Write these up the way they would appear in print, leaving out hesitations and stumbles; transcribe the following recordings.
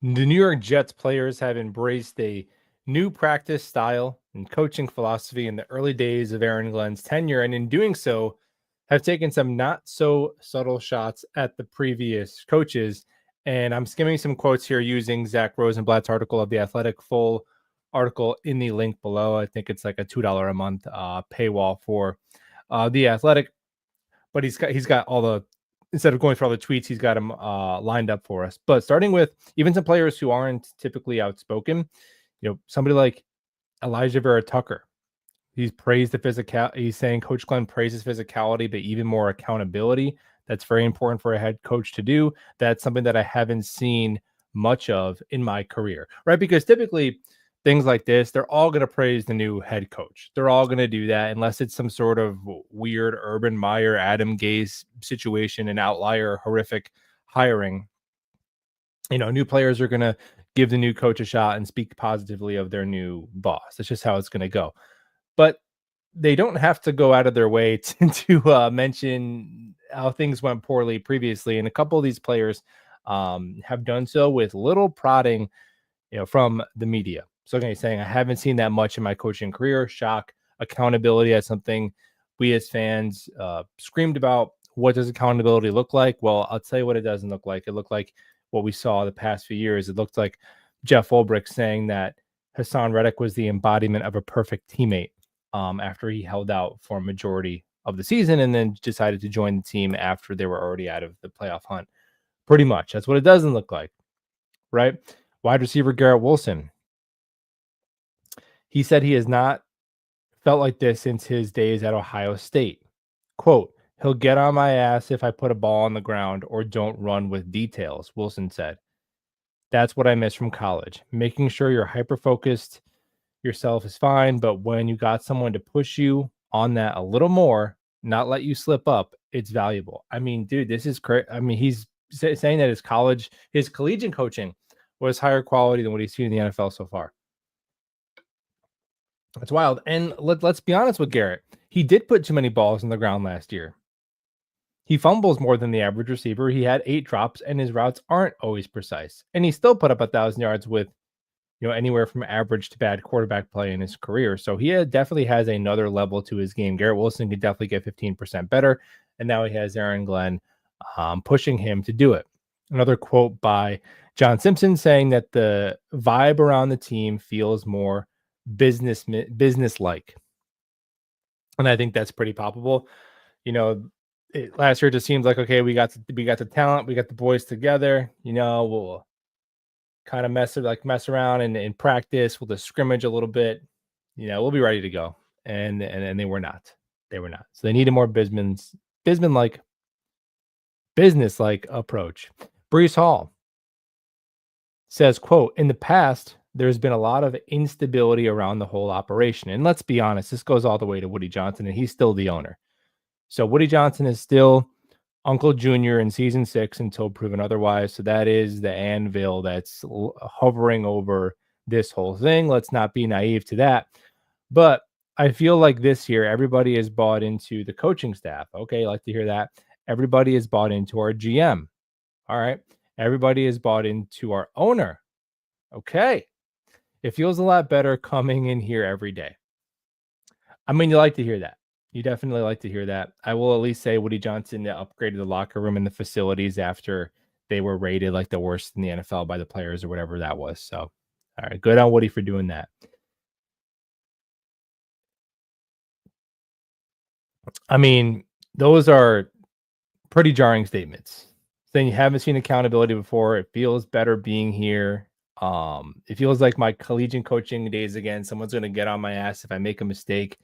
The New York Jets players have embraced a new practice style and coaching philosophy in the early days of Aaron Glenn's tenure, and in doing so, have taken some not so subtle shots at the previous coaches. And I'm skimming some quotes here using Zach Rosenblatt's article of The Athletic, full article in the link below. I think it's like a $2 a month paywall for The Athletic, but he's got all the, instead of going through all the tweets, he's got them lined up for us. But starting with even some players who aren't typically outspoken, somebody like Elijah Vera Tucker. He's praised the physical. He's saying Coach Glenn praises physicality, but even more accountability. That's very important for a head coach to do. That's something that I haven't seen much of in my career, right? Because typically things like this, they're all going to praise the new head coach. They're all going to do that unless it's some sort of weird Urban Meyer, Adam Gase situation, an outlier, horrific hiring. New players are going to give the new coach a shot and speak positively of their new boss. That's just how it's going to go. But they don't have to go out of their way to mention how things went poorly previously. And a couple of these players have done so with little prodding, from the media. So again, he's saying, I haven't seen that much in my coaching career. Shock. Accountability as something we as fans screamed about. What does accountability look like? Well, I'll tell you what it doesn't look like. It looked like what we saw the past few years. It looked like Jeff Ulbrich saying that Hassan Reddick was the embodiment of a perfect teammate after he held out for a majority of the season and then decided to join the team after they were already out of the playoff hunt. Pretty much. That's what it doesn't look like, right? Wide receiver Garrett Wilson. He said he has not felt like this since his days at Ohio State. Quote, he'll get on my ass if I put a ball on the ground or don't run with details, Wilson said. That's what I miss from college. Making sure you're hyper-focused yourself is fine, but when you got someone to push you on that a little more, not let you slip up, it's valuable. I mean, dude, this is crazy. I mean, he's saying that his collegiate coaching was higher quality than what he's seen in the NFL so far. That's wild. And let's be honest with Garrett. He did put too many balls on the ground last year. He fumbles more than the average receiver. He had 8 drops, and his routes aren't always precise. And he still put up 1,000 yards with, anywhere from average to bad quarterback play in his career. So he definitely has another level to his game. Garrett Wilson could definitely get 15% better. And now he has Aaron Glenn pushing him to do it. Another quote by John Simpson saying that the vibe around the team feels more business-like. And I think that's pretty palpable. Last year it just seems like, okay, we got the talent, we got the boys together, we'll kind of mess around and practice, we'll just scrimmage a little bit, we'll be ready to go. And they were not. So they need a more business-like approach. Breece Hall says, quote, in the past, there's been a lot of instability around the whole operation. And let's be honest, this goes all the way to Woody Johnson, and he's still the owner. So Woody Johnson is still Uncle Junior in season 6 until proven otherwise. So that is the anvil that's hovering over this whole thing. Let's not be naive to that. But I feel like this year, everybody is bought into the coaching staff. Okay, I like to hear that. Everybody is bought into our GM. All right. Everybody is bought into our owner. Okay. It feels a lot better coming in here every day. I mean, you like to hear that. You definitely like to hear that. I will at least say Woody Johnson upgraded the locker room and the facilities after they were rated like the worst in the NFL by the players or whatever that was. So, all right, good on Woody for doing that. I mean, those are pretty jarring statements. Saying you haven't seen accountability before. It feels better being here. It feels like my collegiate coaching days again. Someone's going to get on my ass if I make a mistake.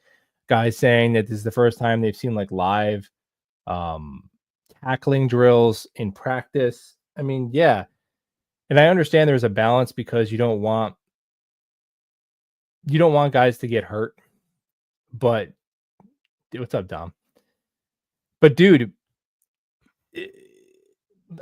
Guys saying that this is the first time they've seen like live tackling drills in practice. I mean, yeah. And I understand there's a balance because you don't want guys to get hurt. But what's up, Dom? But dude,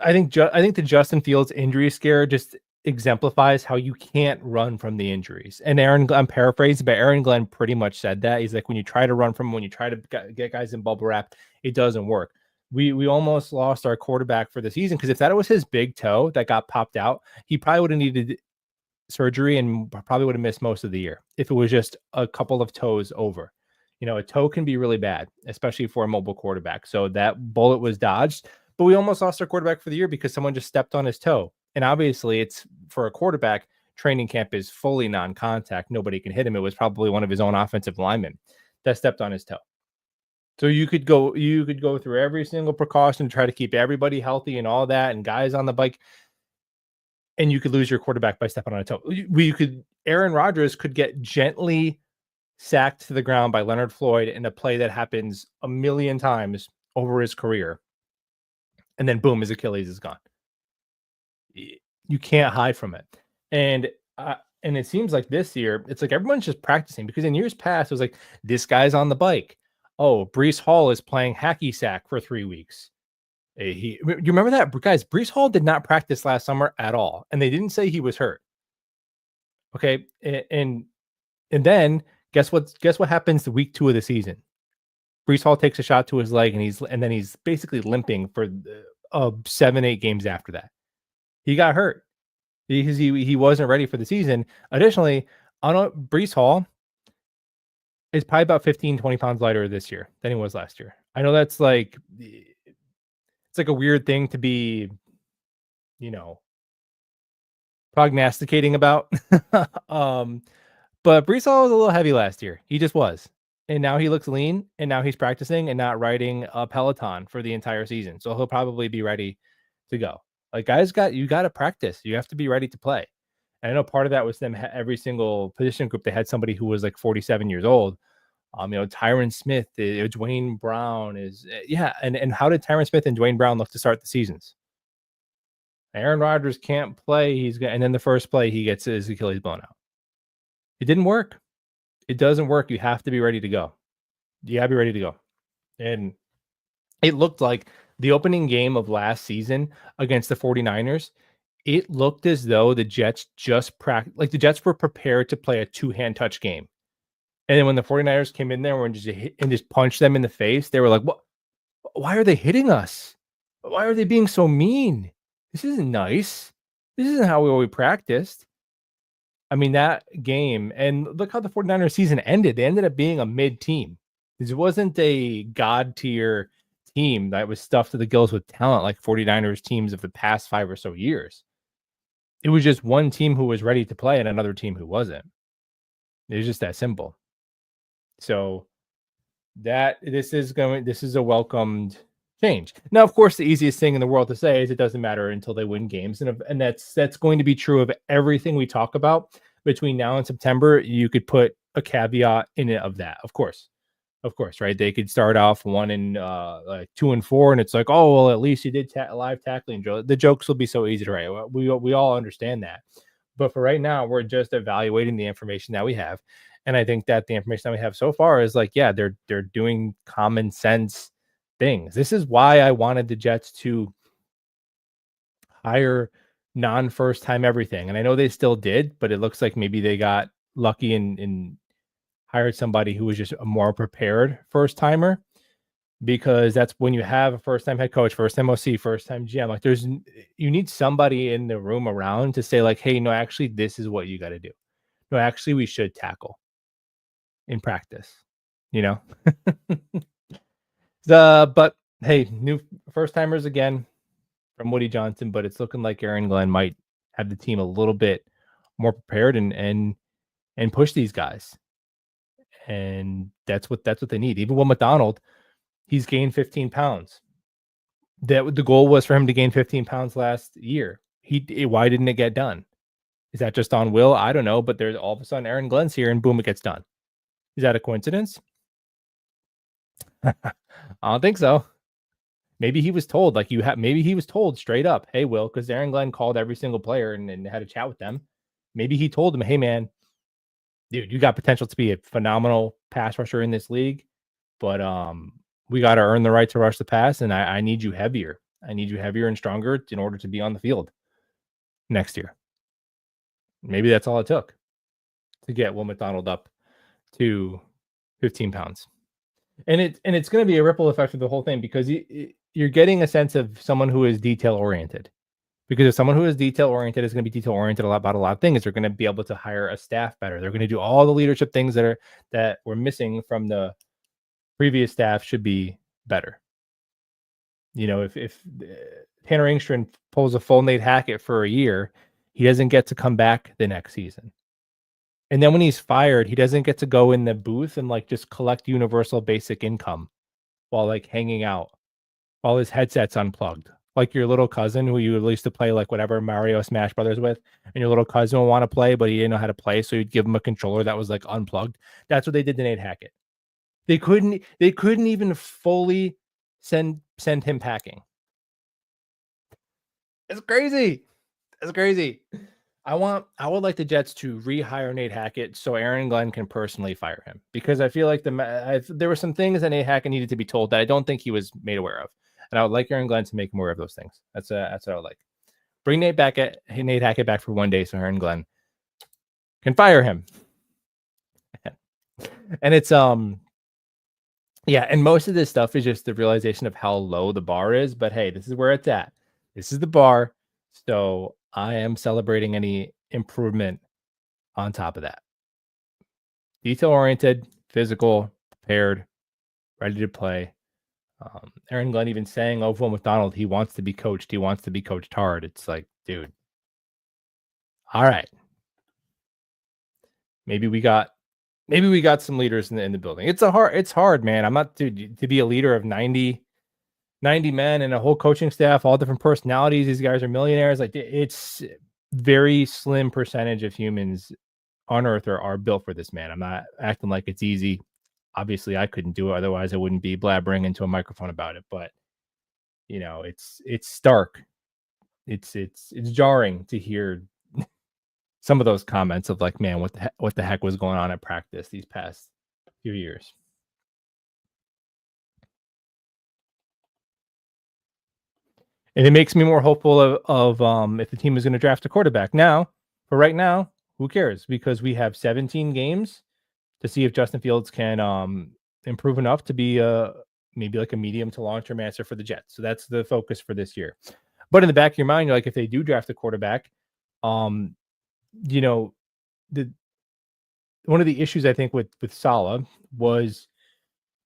I think the Justin Fields injury scare just exemplifies how you can't run from the injuries. And I'm paraphrasing, but Aaron Glenn pretty much said that. He's like, when you try to run from, when you try to get guys in bubble wrap, it doesn't work. we almost lost our quarterback for the season because if that was his big toe that got popped out, he probably would have needed surgery and probably would have missed most of the year if it was just a couple of toes over. A toe can be really bad, especially for a mobile quarterback. So that bullet was dodged, but we almost lost our quarterback for the year because someone just stepped on his toe. And obviously, it's for a quarterback, training camp is fully non contact. Nobody can hit him. It was probably one of his own offensive linemen that stepped on his toe. So you could go through every single precaution to try to keep everybody healthy and all that, and guys on the bike, and you could lose your quarterback by stepping on a toe. Aaron Rodgers could get gently sacked to the ground by Leonard Floyd in a play that happens a million times over his career, and then boom, his Achilles is gone. You can't hide from it, and and it seems like this year it's like everyone's just practicing because in years past it was like this guy's on the bike. Oh, Brees Hall is playing hacky sack for 3 weeks. You remember that, guys? Brees Hall did not practice last summer at all, and they didn't say he was hurt. Okay, and then guess what happens to week 2 of the season? Brees Hall takes a shot to his leg, and then he's basically limping for 7-8 games after that. He got hurt because he wasn't ready for the season. Additionally, Brees Hall is probably about 15, 20 pounds lighter this year than he was last year. I know that's like it's like a weird thing to be, prognosticating about. But Brees Hall was a little heavy last year. He just was. And now he looks lean, and now he's practicing and not riding a Peloton for the entire season. So he'll probably be ready to go. Like, guys, you got to practice. You have to be ready to play. And I know part of that was them, every single position group, they had somebody who was like 47 years old. Tyron Smith, Dwayne Brown is, And how did Tyron Smith and Dwayne Brown look to start the seasons? Aaron Rodgers can't play. And then the first play, he gets his Achilles blown out. It didn't work. It doesn't work. You have to be ready to go. You have to be ready to go. And it looked like the opening game of last season against the 49ers, it looked as though the Jets the Jets were prepared to play a two-hand touch game. And then when the 49ers came in there and just punched them in the face, they were like, "What? Why are they hitting us? Why are they being so mean? This isn't nice. This isn't how we practiced." I mean, that game, and look how the 49ers season ended. They ended up being a mid team. This wasn't a god tier team that was stuffed to the gills with talent like 49ers teams of the past 5 or so years. It was just one team who was ready to play and another team who wasn't. It was just that simple. So this is a welcomed change. Now, of course, the easiest thing in the world to say is it doesn't matter until they win games, and that's going to be true of everything we talk about between now and September. You could put a caveat in it of that, of course, right? They could start off 2-4, and it's like, oh well, at least you did live tackling. The jokes will be so easy to write. We all understand that, but for right now, we're just evaluating the information that we have, and I think that the information that we have so far is like, yeah, they're doing common sense things. This is why I wanted the Jets to hire non-first time everything. And I know they still did, but it looks like maybe they got lucky and hired somebody who was just a more prepared first timer, because that's when you have a first time head coach, first time OC, first time GM, like you need somebody in the room around to say like, hey, no, actually, this is what you got to do. No, actually, we should tackle in practice, but hey, new first timers again from Woody Johnson, but it's looking like Aaron Glenn might have the team a little bit more prepared and push these guys. And that's what they need. Even Will McDonald, he's gained 15 pounds. That the goal was for him to gain 15 pounds last year. Why didn't it get done? Is that just on Will? I don't know, but there's all of a sudden Aaron Glenn's here and boom, it gets done. Is that a coincidence? I don't think so. Maybe he was told, maybe he was told straight up, hey, Will, because Aaron Glenn called every single player and had a chat with them. Maybe he told them, hey, man, dude, you got potential to be a phenomenal pass rusher in this league, but we got to earn the right to rush the pass, and I need you heavier. I need you heavier and stronger in order to be on the field next year. Maybe that's all it took to get Will McDonald up to 15 pounds. And it's going to be a ripple effect of the whole thing, because you're getting a sense of someone who is detail oriented. Because if someone who is detail oriented is going to be detail oriented about a lot of things, they're going to be able to hire a staff better. They're going to do all the leadership things that were missing from the previous staff should be better. You know, if Tanner Engstrand pulls a full Nate Hackett for a year, he doesn't get to come back the next season. And then when he's fired, he doesn't get to go in the booth and like just collect universal basic income while like hanging out, while his headset's unplugged. Like your little cousin who you used to play like whatever Mario Smash Brothers with, and your little cousin would want to play, but he didn't know how to play, so you'd give him a controller that was like unplugged. That's what they did to Nate Hackett. They couldn't even fully send him packing. It's crazy. It's crazy. I would like the Jets to rehire Nate Hackett so Aaron Glenn can personally fire him, because I feel like there were some things that Nate Hackett needed to be told that I don't think he was made aware of, and I would like Aaron Glenn to make him aware of those things. That's what I would like. Bring Nate Hackett back for one day so Aaron Glenn can fire him. And it's yeah, and most of this stuff is just the realization of how low the bar is. But hey, this is where it's at. This is the bar. So I am celebrating any improvement on top of that. Detail-oriented, physical, prepared, ready to play. Aaron Glenn even saying over McDonald, he wants to be coached. He wants to be coached hard. It's like, dude, all right. Maybe we got some leaders in the building. It's hard, man. I'm not to be a leader of 90 men and a whole coaching staff, all different personalities. These guys are millionaires. Like, it's very slim percentage of humans on earth are built for this, man. I'm not acting like it's easy. Obviously I couldn't do it. Otherwise I wouldn't be blabbering into a microphone about it. But you know, it's stark. It's jarring to hear some of those comments of like, man, what the heck was going on at practice these past few years. And it makes me more hopeful of if the team is going to draft a quarterback. Now, for right now, who cares? Because we have 17 games to see if Justin Fields can improve enough to be maybe like a medium to long-term answer for the Jets. So that's the focus for this year. But in the back of your mind, you're like, if they do draft a quarterback, you know, one of the issues I think with Saleh was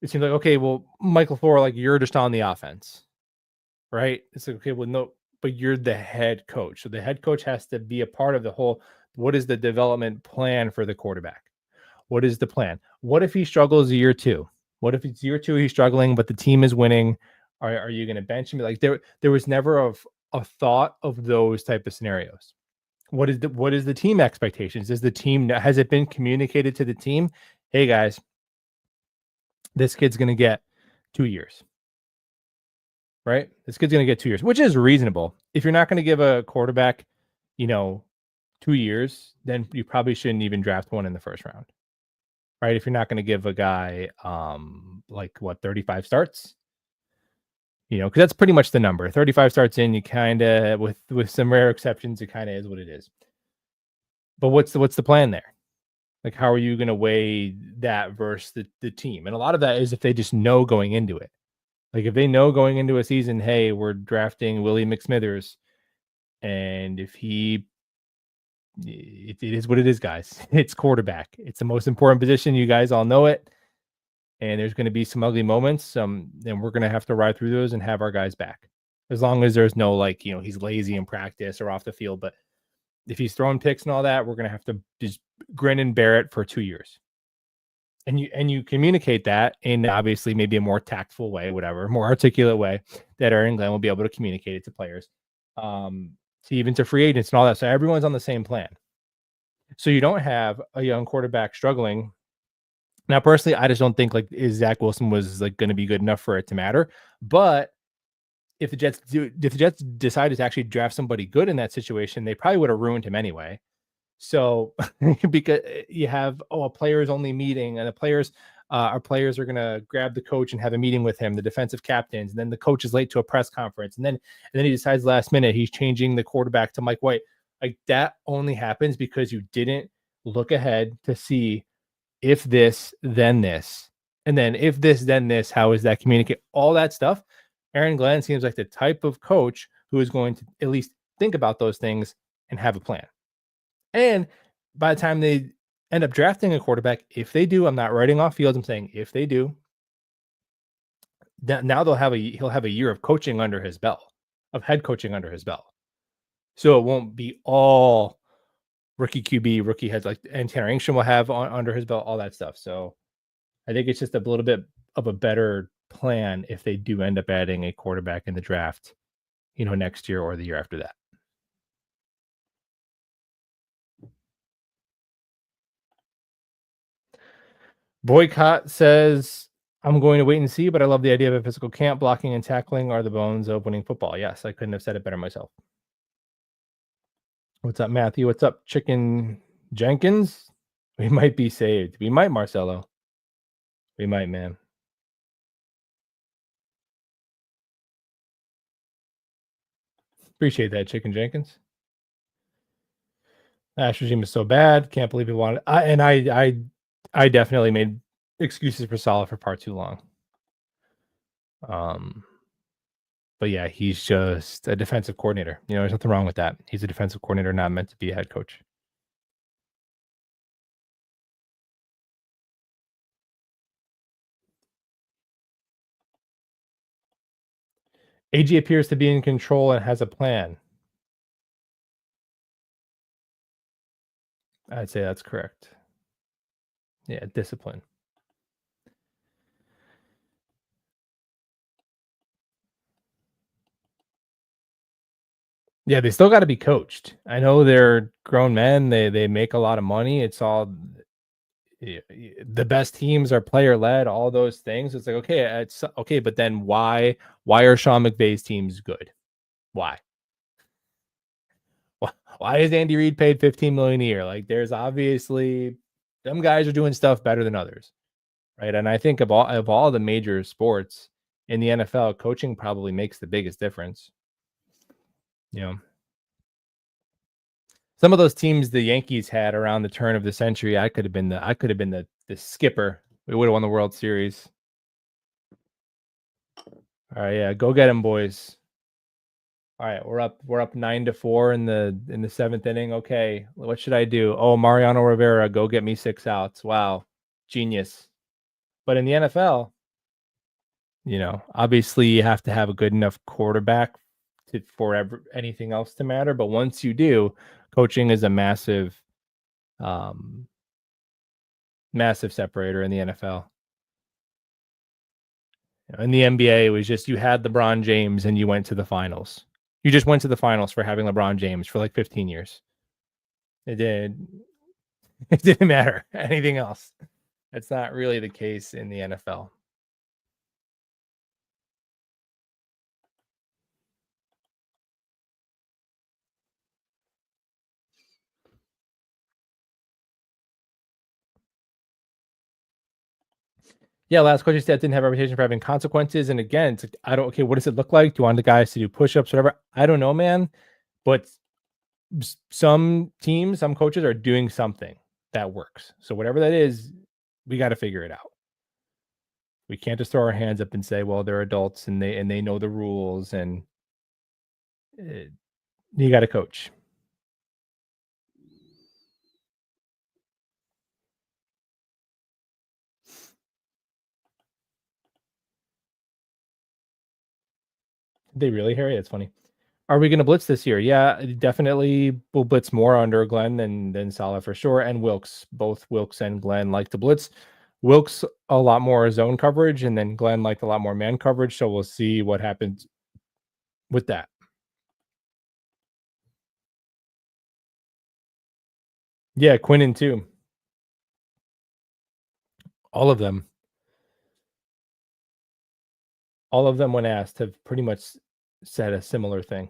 it seemed like, okay, well, Michael LaFleur, like, you're just on the offense, right? It's like, okay, well, no, but you're the head coach. So the head coach has to be a part of the whole, what is the development plan for the quarterback? What is the plan? What if he struggles year two? What if it's year two, he's struggling, but the team is winning? Are you going to bench him? Like there was never a thought of those type of scenarios. What is the team expectations? Has it been communicated to the team? Hey guys, this kid's going to get 2 years, right? This kid's going to get 2 years, which is reasonable. If you're not going to give a quarterback, 2 years, then you probably shouldn't even draft one in the first round, right? If you're not going to give a guy, 35 starts, because that's pretty much the number. 35 starts in, you kind of, with some rare exceptions, it kind of is what it is. But what's the plan there? Like, how are you going to weigh that versus the team? And a lot of that is if they just know going into it. Like, if they know going into a season, hey, we're drafting Willie McSmithers, and if it is what it is, guys. It's quarterback. It's the most important position. You guys all know it. And there's going to be some ugly moments. And we're going to have to ride through those and have our guys back. As long as there's no, he's lazy in practice or off the field. But if he's throwing picks and all that, we're going to have to just grin and bear it for 2 years. And you communicate that in obviously maybe a more tactful way, whatever, more articulate way that Aaron Glenn will be able to communicate it to players, even to free agents and all that. So everyone's on the same plan. So you don't have a young quarterback struggling. Now, personally, I just don't think Zach Wilson was going to be good enough for it to matter. But if the Jets decided to actually draft somebody good in that situation, they probably would have ruined him anyway. So because you have a players only meeting, and the players are going to grab the coach and have a meeting with him, the defensive captains, and then the coach is late to a press conference, and then he decides last minute he's changing the quarterback to Mike White. Like, that only happens because you didn't look ahead to see if this, then this, and then if this, then this. How is that communicate? All that stuff. Aaron Glenn seems like the type of coach who is going to at least think about those things and have a plan. And by the time they end up drafting a quarterback, if they do, I'm not writing off Fields. I'm saying if they do, now he'll have a year of coaching under his belt, of head coaching under his belt. So it won't be all rookie QB, rookie heads like and Tanner Engstrom will have under his belt, all that stuff. So I think it's just a little bit of a better plan if they do end up adding a quarterback in the draft, next year or the year after that. Boycott says, I'm going to wait and see, but I love the idea of a physical camp. Blocking and tackling are the bones of winning football. Yes, I couldn't have said it better myself. What's up, Matthew? What's up, Chicken Jenkins? We might be saved. We might, Marcelo. We might, man. Appreciate that, Chicken Jenkins. Ash regime is so bad. Can't believe he wanted. I definitely made excuses for Saleh for far too long. But yeah, he's just a defensive coordinator. There's nothing wrong with that. He's a defensive coordinator, not meant to be a head coach. AG appears to be in control and has a plan. I'd say that's correct. Yeah, discipline. Yeah, they still got to be coached. I know they're grown men. They make a lot of money. It's all the best teams are player led. All those things. It's like it's okay, but then why are Sean McVay's teams good? Why? Why is Andy Reid paid $15 million a year? Like, there's obviously some guys are doing stuff better than others, right? And I think of all the major sports in the NFL, coaching probably makes the biggest difference. Some of those teams the Yankees had around the turn of the century, I could have been the skipper. We would have won the World Series. All right, yeah, go get him, boys. All right, we're up 9-4 in the seventh inning. Okay, what should I do? Oh, Mariano Rivera, go get me 6 outs. Wow, genius. But in the NFL, obviously you have to have a good enough quarterback for anything else to matter. But once you do, coaching is a massive separator in the NFL. In the NBA, it was just you had LeBron James and you went to the finals. You just went to the finals for having LeBron James for like 15 years. It didn't matter anything else. That's not really the case in the NFL. Yeah, last coaching staff didn't have a reputation for having consequences. And again, it's like, what does it look like? Do you want the guys to do push-ups, whatever? I don't know, man. But some teams, some coaches are doing something that works. So whatever that is, we got to figure it out. We can't just throw our hands up and say, well, they're adults and they know the rules and you got to coach. They really, Harry? That's funny. Are we going to blitz this year? Yeah, definitely. We'll blitz more under Glenn than Saleh for sure, and Wilkes. Both Wilkes and Glenn like to blitz. Wilkes a lot more zone coverage, and then Glenn liked a lot more man coverage. So we'll see what happens with that. Yeah, Quinnen too. All of them. All of them, when asked, have pretty much said a similar thing.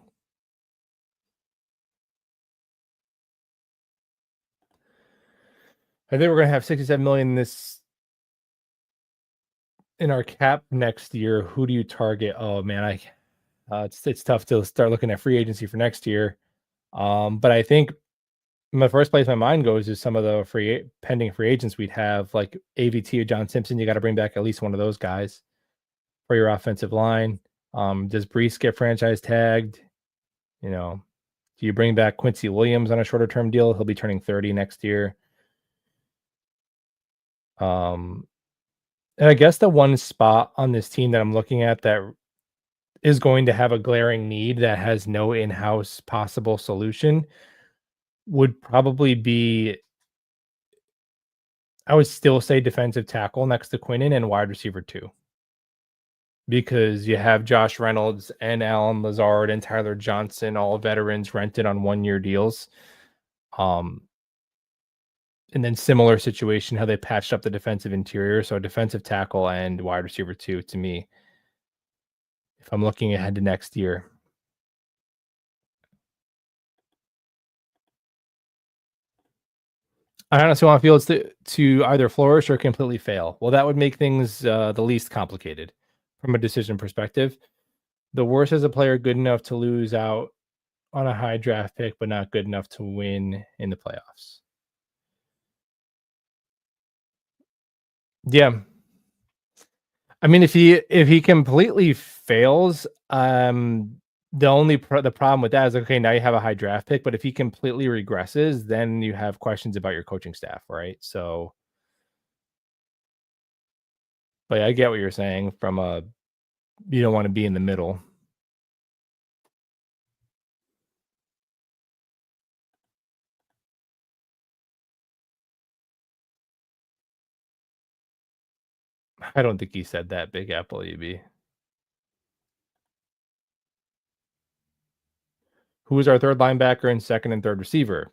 I think we're going to have 67 million in our cap next year. Who do you target? Oh man, it's tough to start looking at free agency for next year. But I think my first place my mind goes is some of the pending free agents we'd have, like AVT or John Simpson. You got to bring back at least one of those guys for your offensive line. Does Brees get franchise tagged? You know, do you bring back Quincy Williams on a shorter term deal? He'll be turning 30 next year. Um, and I guess the one spot on this team that I'm looking at that is going to have a glaring need that has no in-house possible solution would probably be, I would still say defensive tackle next to Quinnen and wide receiver 2. Because you have Josh Reynolds and Alan Lazard and Tyler Johnson, all veterans rented on 1-year deals. Um, and then similar situation, how they patched up the defensive interior. So defensive tackle and wide receiver 2 to me, if I'm looking ahead to next year. I honestly want Fields to either flourish or completely fail. Well, that would make things the least complicated from a decision perspective. The worst is a player good enough to lose out on a high draft pick, but not good enough to win in the playoffs. Yeah. I mean, if he completely fails, the only the problem with that is, okay, now you have a high draft pick, but if he completely regresses, then you have questions about your coaching staff, right? So, but I get what you're saying from a you don't want to be in the middle. I don't think he said that, Big Apple EB. Who is our third linebacker and second and third receiver?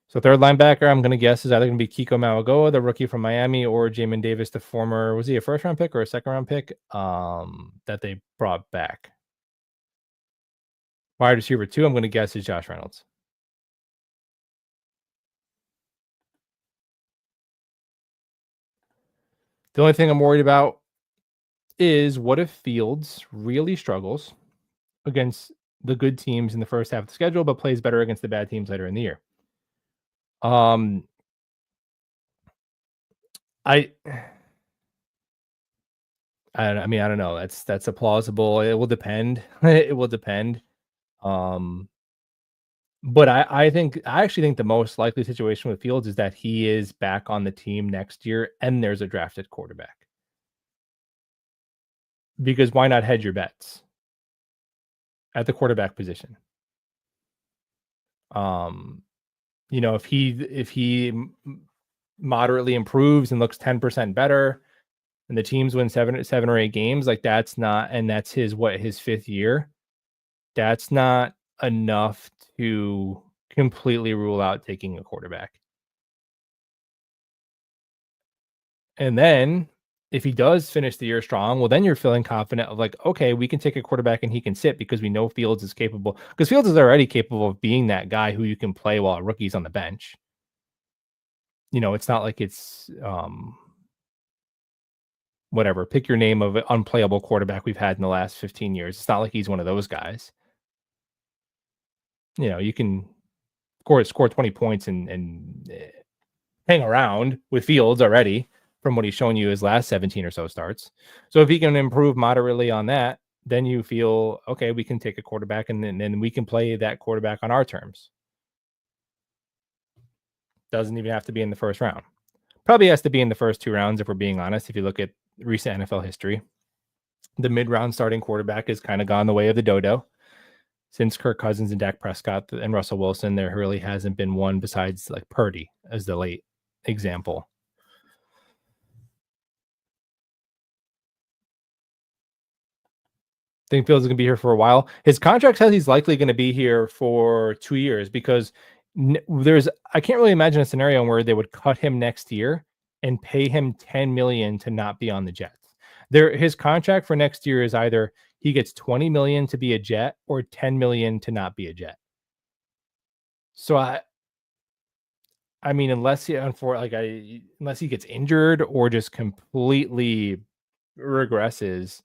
So third linebacker, I'm going to guess, is either going to be Kiko Malagoa, the rookie from Miami, or Jamin Davis, the former, was he a first round pick or a second round pick that they brought back? Wide receiver 2, I'm going to guess, is Josh Reynolds. The only thing I'm worried about is what if Fields really struggles against the good teams in the first half of the schedule, but plays better against the bad teams later in the year? Um, I I mean, I don't know. That's a plausible. It will depend. It will depend. Um, but I actually think the most likely situation with Fields is that he is back on the team next year and there's a drafted quarterback. Because why not hedge your bets at the quarterback position? Um, if he moderately improves and looks 10% better and the teams win seven or 8 games, like that's not, and that's his fifth year. That's not enough to completely rule out taking a quarterback. And then if he does finish the year strong, well, then you're feeling confident of like, okay, we can take a quarterback and he can sit because we know Fields is capable. Because Fields is already capable of being that guy who you can play while a rookie's on the bench. It's not like it's whatever. Pick your name of an unplayable quarterback we've had in the last 15 years. It's not like he's one of those guys. You can score 20 points and hang around with Fields already from what he's shown you his last 17 or so starts. So if he can improve moderately on that, then you feel, okay, we can take a quarterback and then we can play that quarterback on our terms. Doesn't even have to be in the first round. Probably has to be in the first 2 rounds if we're being honest. If you look at recent NFL history, the mid-round starting quarterback has kind of gone the way of the dodo. Since Kirk Cousins and Dak Prescott and Russell Wilson, there really hasn't been one besides like Purdy as the late example. Think Fields is going to be here for a while. His contract says he's likely going to be here for 2 years because I can't really imagine a scenario where they would cut him next year and pay him $10 million to not be on the Jets. His contract for next year is either he gets $20 million to be a Jet or $10 million to not be a Jet. So I mean, unless he gets injured or just completely regresses,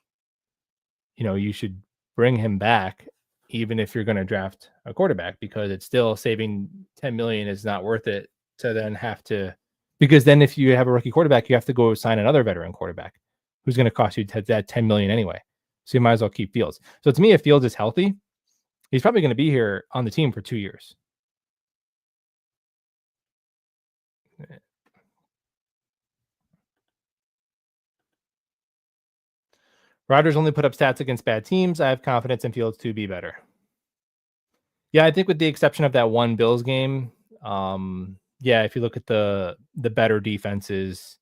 you should bring him back, even if you're going to draft a quarterback, because it's still saving 10 million is not worth it to then have to, because then if you have a rookie quarterback, you have to go sign another veteran quarterback who's going to cost you that 10 million anyway. So you might as well keep Fields. So to me, if Fields is healthy, he's probably going to be here on the team for 2 years. Rodgers only put up stats against bad teams. I have confidence in Fields to be better. Yeah, I think with the exception of that one Bills game, yeah, if you look at the better defenses,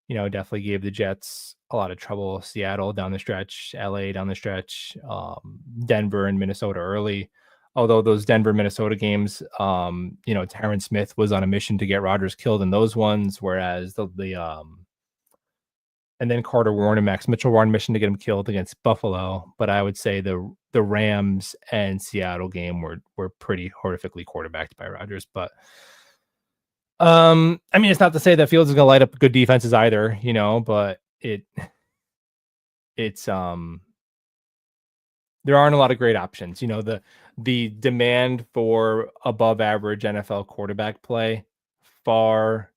definitely gave the Jets a lot of trouble. Seattle down the stretch, LA down the stretch, Denver and Minnesota early. Although those Denver Minnesota games, Tyron Smith was on a mission to get Rodgers killed in those ones, whereas and then Carter Warren and Max Mitchell were on a mission to get him killed against Buffalo. But I would say the Rams and Seattle game were pretty horrifically quarterbacked by Rodgers. But I mean, it's not to say that Fields is going to light up good defenses either, but it's there aren't a lot of great options. The demand for above average NFL quarterback play far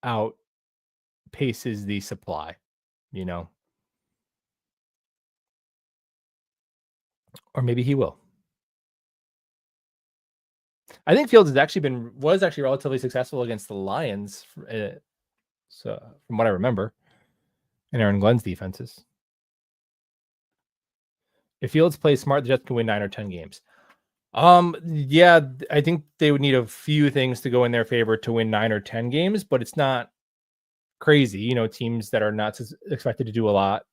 outpaces the supply, or maybe he will. I think Fields was actually relatively successful against the Lions. So from what I remember, in Aaron Glenn's defenses. If Fields plays smart, the Jets can win 9 or 10 games. Yeah, I think they would need a few things to go in their favor to win 9 or 10 games, but it's not crazy. Teams that are not expected to do a lot.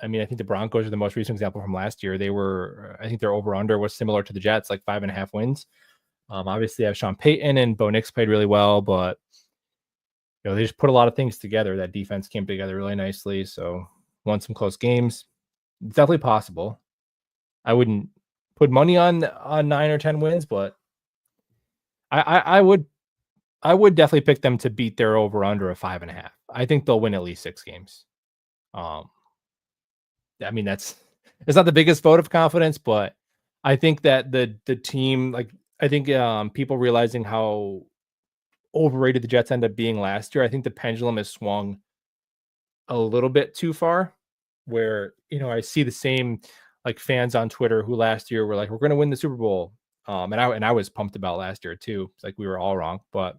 I mean, I think the Broncos are the most recent example from last year. I think their over-under was similar to the Jets, like 5.5 wins. Obviously, I have Sean Payton and Bo Nix played really well, but they just put a lot of things together. That defense came together really nicely. So won some close games. It's definitely possible. I wouldn't put money on 9 or 10 wins, but I would definitely pick them to beat their over under of 5.5. I think they'll win at least 6 games. I mean, it's not the biggest vote of confidence, but I think that the team, I think people realizing how overrated the Jets end up being last year, I think the pendulum has swung a little bit too far, where I see the same fans on Twitter who last year were like, we're going to win the Super Bowl. And I was pumped about last year too. It's like we were all wrong, but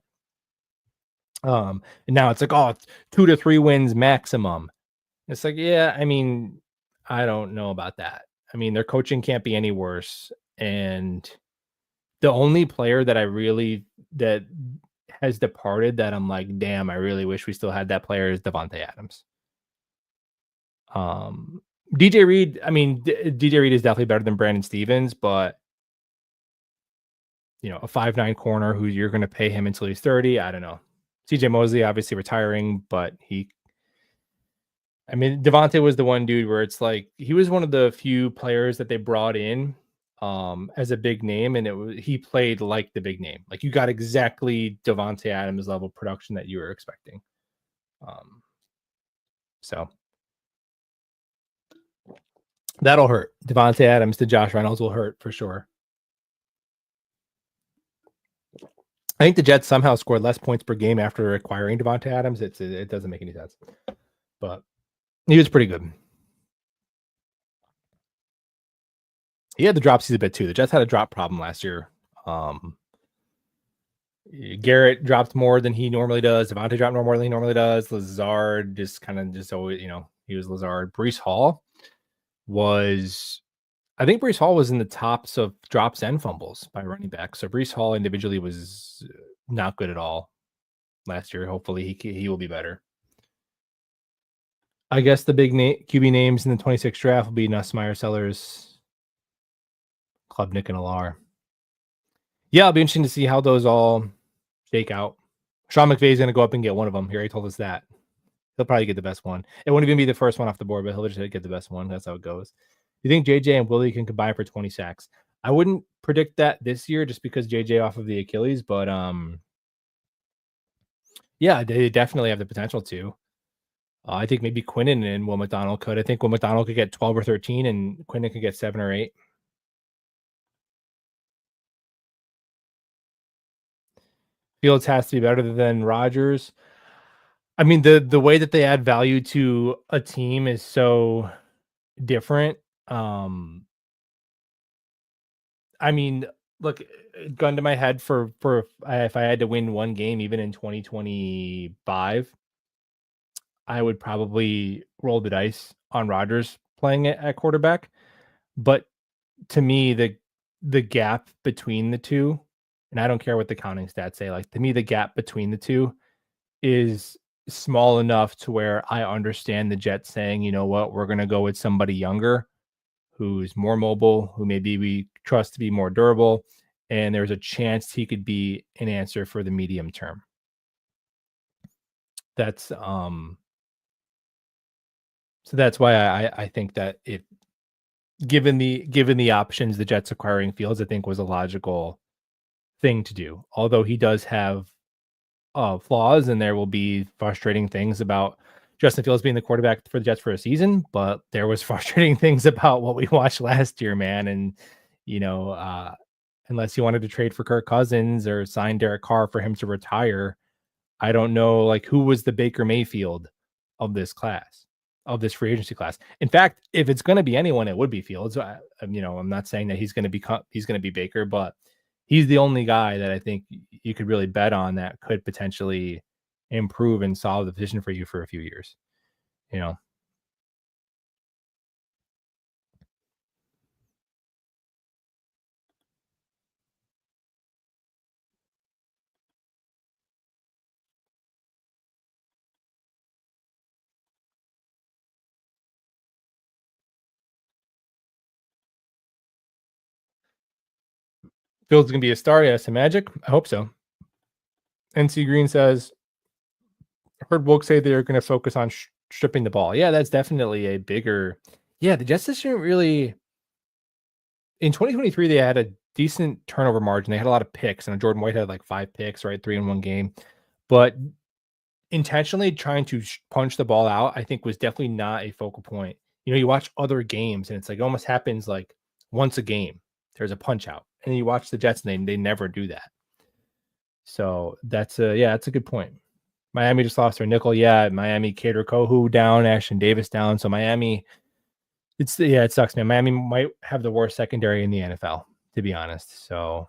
and now it's like, oh, it's 2 to 3 wins maximum. It's like, yeah, I mean, I don't know about that. I mean, their coaching can't be any worse. And the only player that that has departed that I'm like, damn, I really wish we still had that player is Devontae Adams. DJ Reed, I mean, DJ Reed is definitely better than Brandon Stevens, but a 5'9" corner who you're going to pay him until he's 30. I don't know. CJ Mosley obviously retiring, but Devontae was the one dude where it's like he was one of the few players that they brought in as a big name, and he played like the big name. Like you got exactly Devontae Adams level production that you were expecting. So that'll hurt. Devontae Adams to Josh Reynolds will hurt for sure. I think the Jets somehow scored less points per game after acquiring Devontae Adams. It doesn't make any sense, but he was pretty good. He had the dropsies a bit too. The Jets had a drop problem last year. Garrett dropped more than he normally does. Devontae dropped more than he normally does. Lazard just always, he was Lazard. Breece Hall I think Breece Hall was in the tops of drops and fumbles by running back. So Breece Hall individually was not good at all last year. Hopefully he will be better. I guess the big QB names in the 26th draft will be Nussmeier, Sellers, Klubnik, and Alar. Yeah, it'll be interesting to see how those all shake out. Sean McVay is going to go up and get one of them. He already told us that. He'll probably get the best one. It won't even be the first one off the board, but he'll just get the best one. That's how it goes. You think JJ and Willie can combine for 20 sacks? I wouldn't predict that this year just because JJ off of the Achilles, but yeah, they definitely have the potential to. I think maybe Quinnen and Will McDonald could. I think Will McDonald could get 12 or 13 and Quinnen could get 7 or 8. Fields has to be better than Rodgers. I mean, the way that they add value to a team is so different. Um, I mean, look, gun to my head for if I had to win one game, even in 2025, I would probably roll the dice on Rodgers playing it at quarterback. But to me, the gap between the two, and I don't care what the counting stats say, like to me, the gap between the two is small enough to where I understand the Jets saying, you know what, we're gonna go with somebody younger who's more mobile, who maybe we trust to be more durable, and there's a chance he could be an answer for the medium term. That's so that's why I think that if given the options the Jets acquiring Fields, I think was a logical thing to do. Although he does have flaws, and there will be frustrating things about Justin Fields being the quarterback for the Jets for a season, but there was frustrating things about what we watched last year, man. And you know, unless you wanted to trade for Kirk Cousins or sign Derek Carr for him to retire, I don't know, like, who was the Baker Mayfield of this class, of this free agency class. In fact, if it's going to be anyone, it would be Fields. I'm not saying that he's going to be Baker, but he's the only guy that I think you could really bet on that could potentially improve and solve the position for you for a few years. You know, Fields going to be a star. Yes, a Magic. I hope so. NC Green says, heard Wilk say they're going to focus on stripping the ball. Yeah, that's definitely a bigger. Yeah, the Jets didn't really in 2023, they had a decent turnover margin. They had a lot of picks, and Jordan White had like 5 picks, right? 3 in 1 game. But intentionally trying to punch the ball out, I think was definitely not a focal point. You know, you watch other games and it's like it almost happens like once a game. There's a punch out. And then you watch the Jets and they never do that. So that's a good point. Miami just lost their nickel. Yeah, Miami, Cater Kohu down, Ashton Davis down. So Miami, it sucks, man. Miami might have the worst secondary in the NFL, to be honest. So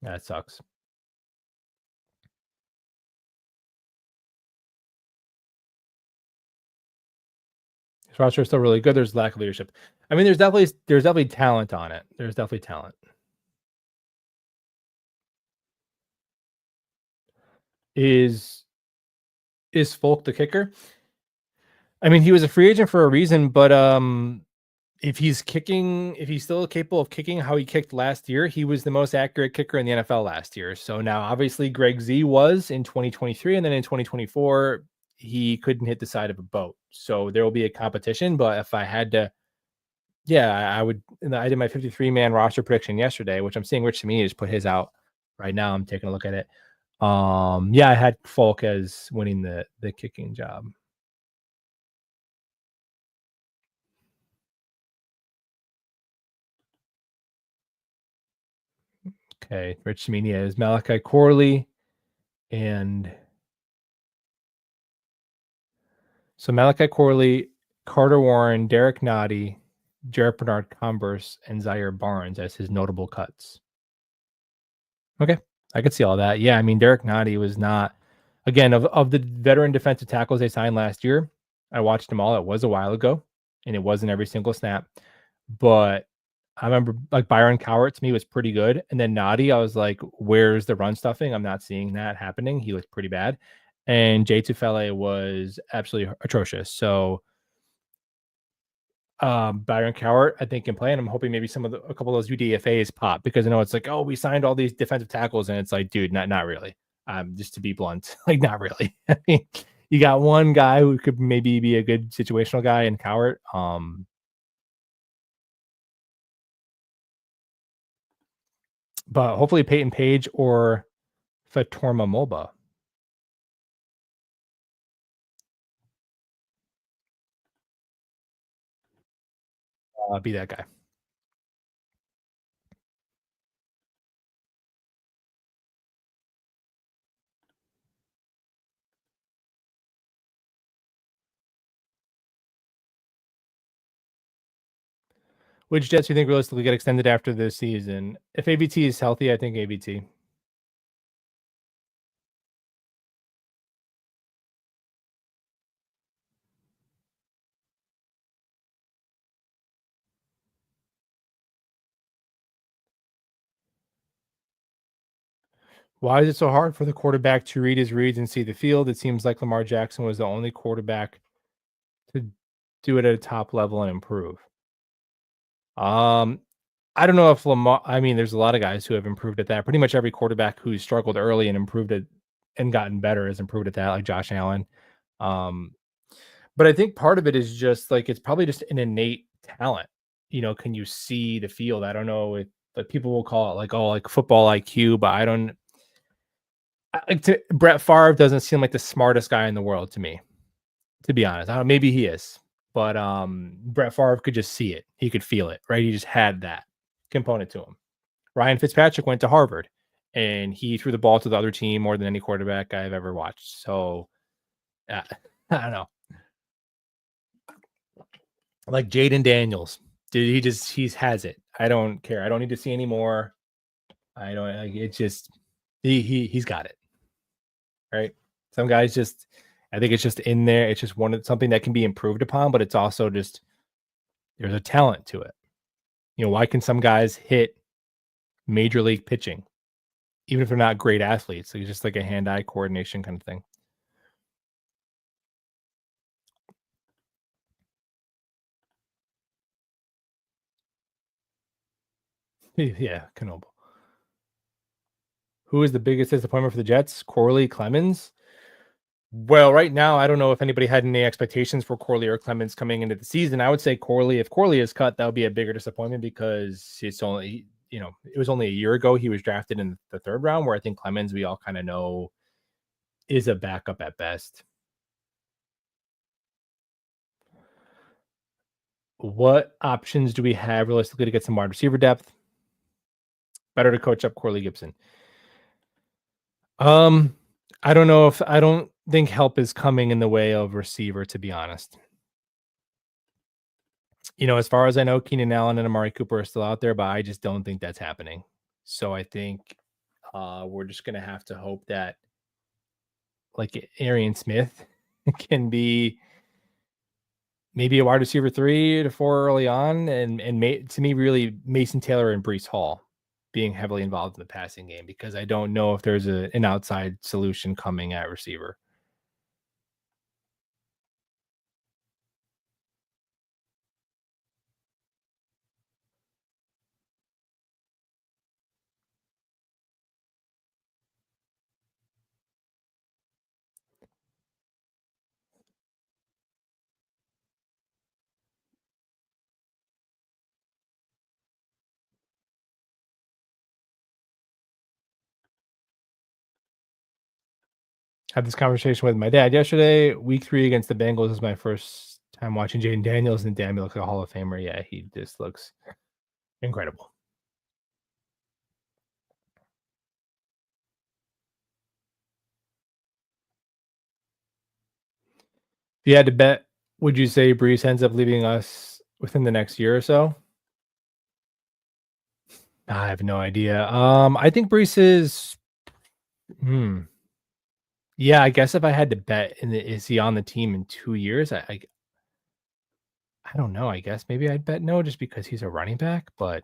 that sucks. His roster is still really good. There's lack of leadership. I mean, there's definitely talent on it. There's definitely talent. Is is Folk the kicker? I mean, he was a free agent for a reason, but if he's still capable of kicking how he kicked last year, he was the most accurate kicker in the NFL last year. So now obviously Greg Z was in 2023, and then in 2024, he couldn't hit the side of a boat. So there will be a competition. But if I had to, yeah, I would. I did my 53-man roster prediction yesterday, which I'm seeing Rich Samini just put his out right now. I'm taking a look at it. Yeah, I had Folk as winning the kicking job. Okay, Rich Samini is Malachi Corley, and so Malachi Corley, Carter Warren, Derek Noddy, Jared Bernard Converse, and Zaire Barnes as his notable cuts. Okay, I could see all that. Yeah, I mean Derek Noddy was not again of the veteran defensive tackles they signed last year. I watched them all. It was a while ago, and it wasn't every single snap. But I remember like Byron Cowart to me was pretty good, and then Noddy, I was like, "Where's the run stuffing? I'm not seeing that happening." He looked pretty bad, and Jay Tufele was absolutely atrocious. So Byron Cowart, I think, can play, and I'm hoping maybe a couple of those UDFAs pop because I know it's like, oh, we signed all these defensive tackles, and it's like, dude, not really. Just to be blunt, like not really. I mean, you got one guy who could maybe be a good situational guy in Cowart. But hopefully Peyton Page or Fatorma Moba be that guy. Which Jets do you think realistically get extended after this season? If ABT is healthy, I think ABT. Why is it so hard for the quarterback to read his reads and see the field? It seems like Lamar Jackson was the only quarterback to do it at a top level and improve. Um, I don't know if Lamar. I mean, there's a lot of guys who have improved at that. Pretty much every quarterback who struggled early and improved it and gotten better has improved at that, like Josh Allen. Um, but I think part of it is just like it's probably just an innate talent. Can you see the field? I don't know. Like people will call it like, oh, like football IQ, but I don't. Brett Favre doesn't seem like the smartest guy in the world to me, to be honest. I don't, maybe he is, but Brett Favre could just see it. He could feel it, right? He just had that component to him. Ryan Fitzpatrick went to Harvard, and he threw the ball to the other team more than any quarterback I've ever watched. So uh, I don't know, like Jaden Daniels, dude. He has it. I don't care. I don't need to see any more. I don't. Like, it just he's got it, right? Some guys just. I think it's just in there. It's just something that can be improved upon, but it's also just there's a talent to it. Why can some guys hit major league pitching, even if they're not great athletes? It's just like a hand-eye coordination kind of thing. Yeah, Knoble. Who is the biggest disappointment for the Jets? Corley, Clemens? Well, right now, I don't know if anybody had any expectations for Corley or Clemens coming into the season. I would say Corley. If Corley is cut, that would be a bigger disappointment because it was only a year ago he was drafted in the third round, where I think Clemens, we all kind of know, is a backup at best. What options do we have realistically to get some wide receiver depth? Better to coach up Corley Gibson. Um, I don't think help is coming in the way of receiver, to be honest. As far as I know, Keenan Allen and Amari Cooper are still out there, but I just don't think that's happening. So I think we're just gonna have to hope that like Arian Smith can be maybe a wide receiver 3 to 4 early on, and to me, really Mason Taylor and Brees Hall being heavily involved in the passing game, because I don't know if there's an outside solution coming at receiver. Had this conversation with my dad yesterday. Week 3 against the Bengals is my first time watching Jaden Daniels, and damn, he looks like a Hall of Famer. Yeah, he just looks incredible. If you had to bet, would you say Brees ends up leaving us within the next year or so? I have no idea. I think Brees is. Hmm. Yeah, I guess if I had to bet, is he on the team in 2 years? I don't know. I guess maybe I'd bet no, just because he's a running back. But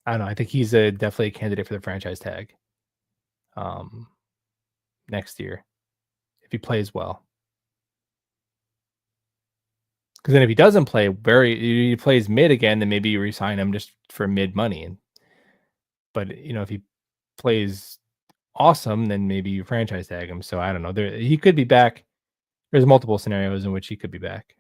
I don't know. I think he's definitely a candidate for the franchise tag um, next year if he plays well. Because then if he doesn't play he plays mid again, then maybe you resign him just for mid money. But if he plays awesome, then maybe you franchise tag him. So I don't know. He could be back. There's multiple scenarios in which he could be back.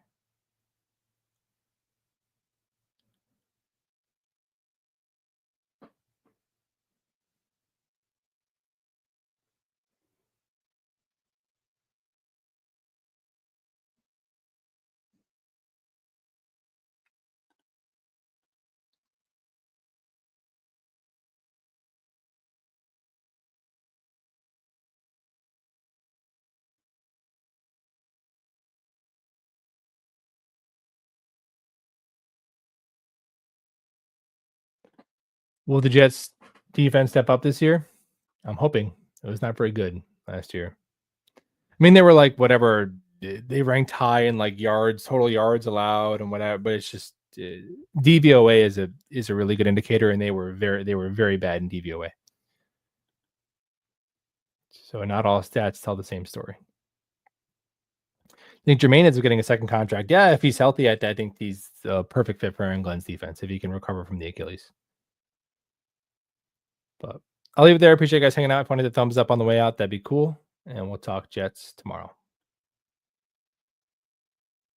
Will the Jets defense step up this year? I'm hoping. It was not very good last year. I mean, they were like whatever they ranked high in like yards, total yards allowed, and whatever. But it's just DVOA is a really good indicator, and they were very bad in DVOA. So not all stats tell the same story. I think Jermaine ends up getting a second contract. Yeah, if he's healthy, I think he's a perfect fit for Aaron Glenn's defense if he can recover from the Achilles. But I'll leave it there. Appreciate you guys hanging out. If you wanted a thumbs up on the way out, that'd be cool. And we'll talk Jets tomorrow.